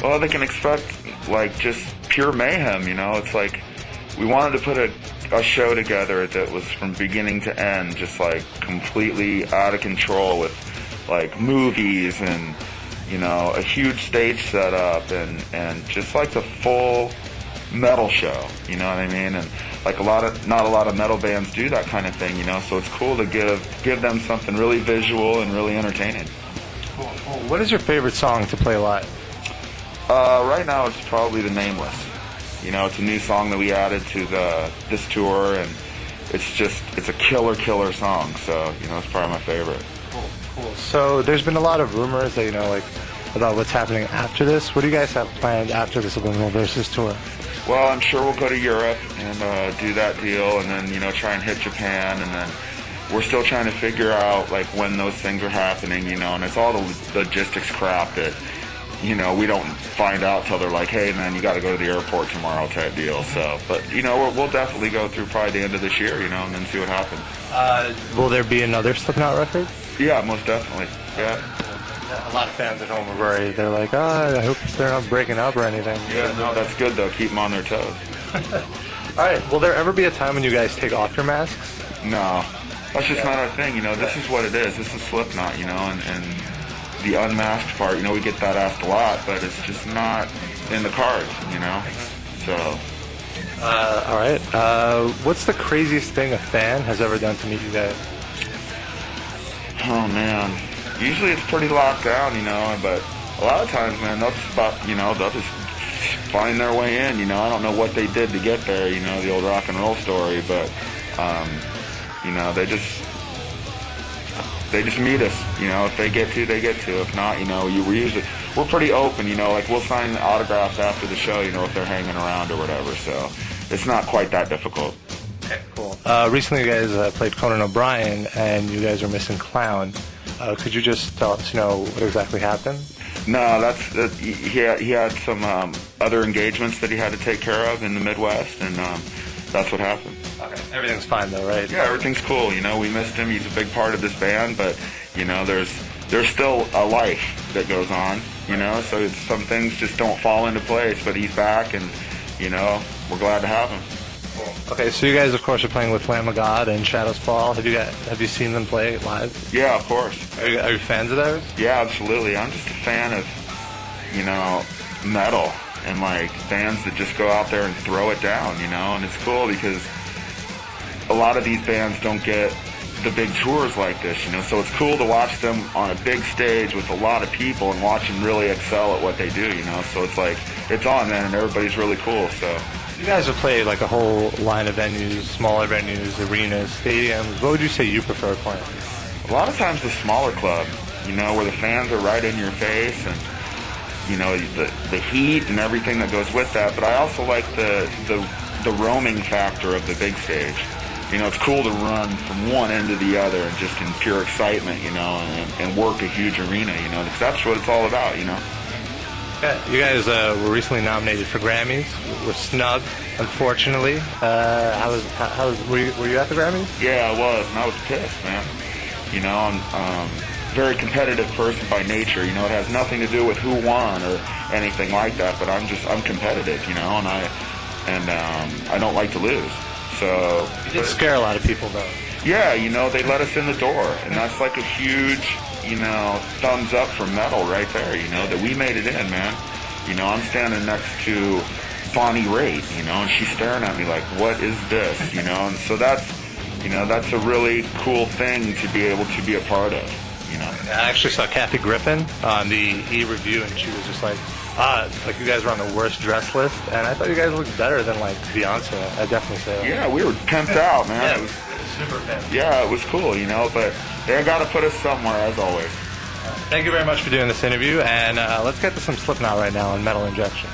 Well, they can expect, like, just pure mayhem, you know? It's like, we wanted to put a show together that was from beginning to end, just, like, completely out of control with, like, movies and, you know, a huge stage setup and just, like, the full metal show, you know what I mean? And, like, not a lot of metal bands do that kind of thing, you know? So it's cool to give them something really visual and really entertaining. Cool. What is your favorite song to play live? Right now it's probably The Nameless. You know, it's a new song that we added to this tour, and it's a killer song, so, you know, it's probably my favorite. Cool. So there's been a lot of rumors that, you know, like, about what's happening after this. What do you guys have planned after this Subliminal Versus tour? Well, I'm sure we'll go to Europe and do that deal, and then, you know, try and hit Japan, and then we're still trying to figure out, like, when those things are happening, you know, and it's all the logistics crap that, you know, we don't find out till they're like, hey, man, you got to go to the airport tomorrow type deal. So, but, you know, we'll definitely go through probably the end of this year, you know, and then see what happens. Will there be another Slipknot record? Yeah, most definitely. Yeah. A lot of fans at home are worried. They're like, I hope they're not breaking up or anything. Yeah, no, that's good, though. Keep them on their toes. All right. Will there ever be a time when you guys take off your masks? No. That's just not our thing, you know. This is what it is. This is Slipknot, you know, and the unmasked part, you know, we get that asked a lot, but it's just not in the cards, you know. So. All right. What's the craziest thing a fan has ever done to meet you guys? Oh, man. Usually it's pretty locked down, you know, but a lot of times, man, they'll just find their way in, you know. I don't know what they did to get there, you know, the old rock and roll story, but, you know, they just meet us, you know. If they get to, they get to. If not, you know, we're pretty open, you know. Like, we'll sign autographs after the show, you know, if they're hanging around or whatever. So it's not quite that difficult. Okay, cool. Recently, you guys played Conan O'Brien, and you guys are missing Clown. Could you just tell us, you know, what exactly happened? No, he had some other engagements that he had to take care of in the Midwest, and that's what happened. Okay. Everything's fine though, right? Yeah, everything's cool. You know, we missed him. He's a big part of this band, but, you know, there's still a life that goes on, you know, so some things just don't fall into place, but he's back, and, you know, we're glad to have him. Okay, so you guys, of course, are playing with Lamb of God and Shadows Fall. Have you seen them play live? Yeah, of course. Are you fans of theirs? Yeah, absolutely. I'm just a fan of, you know, metal and, like, bands that just go out there and throw it down, you know, and it's cool because a lot of these bands don't get the big tours like this, you know, so it's cool to watch them on a big stage with a lot of people and watch them really excel at what they do, you know, so it's like, it's on, man, and everybody's really cool, so. You guys have played like a whole line of venues, smaller venues, arenas, stadiums. What would you say you prefer playing? A lot of times the smaller club, you know, where the fans are right in your face and, you know, the heat and everything that goes with that, but I also like the roaming factor of the big stage. You know, it's cool to run from one end to the other and just in pure excitement, you know, and work a huge arena, you know, because that's what it's all about, you know. Yeah, you guys were recently nominated for Grammys. We're snubbed, unfortunately. Were you at the Grammys? Yeah, I was, and I was pissed, man. You know, I'm a very competitive person by nature. You know, it has nothing to do with who won or anything like that, but I'm competitive, you know, and I don't like to lose. So you did scare a lot of people, though. Yeah, you know, they let us in the door, and that's like a huge, you know, thumbs up for metal right there, you know, that we made it in, man. You know, I'm standing next to Bonnie Raitt, you know, and she's staring at me like, what is this, you know, and so that's, you know, that's a really cool thing to be able to be a part of, you know. I actually saw Kathy Griffin on the E-Review, and she was just like you guys were on the worst dress list, and I thought you guys looked better than, like, Beyonce. I definitely say that. Yeah, we were pimped out, man. Yeah, it was super pimped. Yeah, it was cool, you know, but they got to put us somewhere, as always. Thank you very much for doing this interview, and let's get to some Slipknot right now on Metal Injection.